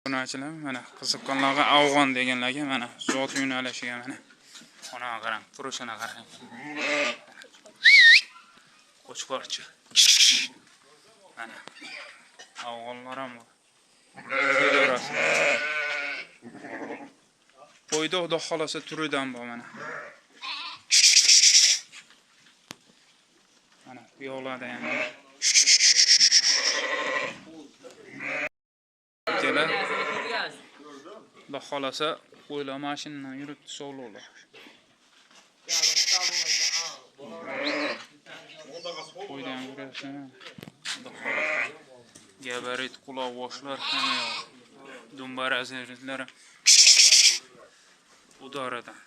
Bunachilar mana qiziqqanlarga afg'on deganlarga mana zot yo'nalishiga mana ona qarang, turishini qarang. Qo'chqorchi. Mana afg'onlar ham bor. Qo'yda xudo xolasa turidan bor mana. Mana yo'lada ham. Kelar. Xudo xolasa qo'ylar mashinadan yurib sovloqlar. Qo'ydan yurasizmi? Gabarit quloq boshlar hamma yoq. Dumbar azirlar. Udaradan.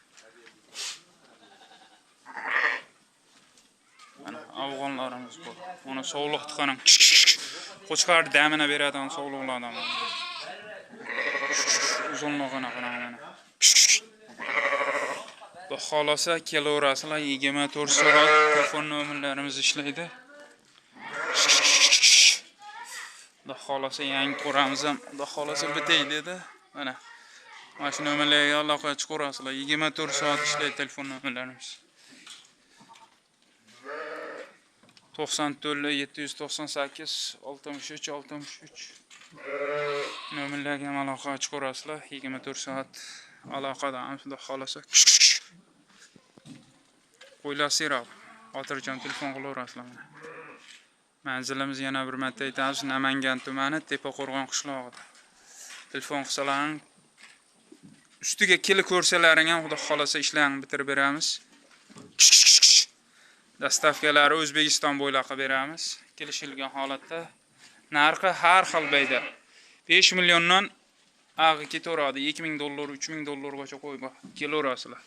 Mana afg'onlarimiz bor. Uni sovloqni qarang. Qo'chqar damini beradigan sovloqlardan. Uzunlig'ini qarang mana. Xudo xolasa kelaverasizlar 24 soat telefon nomerlarimiz ishlaydi. Xudo xolasa yangi quramiz ham xudo xolasa bitay dedi. Mana shu nomerlarga aloqa chiqarasizlar. 24 soat ishlaydi telefon nomerlarimiz. 94 798 63 63 nomerlarga aloqa chiqarasizlar. 24 soat aloqadamiz xudo xolasa. Qo'ylar serob. Xotirjam telefon qilaverasizlar mana. Manzilimiz yana bir marta aytamiz, Namangan tumani Tepaqo'rg'on qishlog'ida. Telefon qilsalaring ustiga kelib ko'rsalaring ham xudo xolasa ishlarni bitirib beramiz. Dastavkalari O'zbekiston bo'ylab qilib beramiz. Kelishilgan holatda narxi har xil bayda. 5 milliondan ag'i ketaveradi. $2000, $3000 gacha qo'yib kelaverasizlar.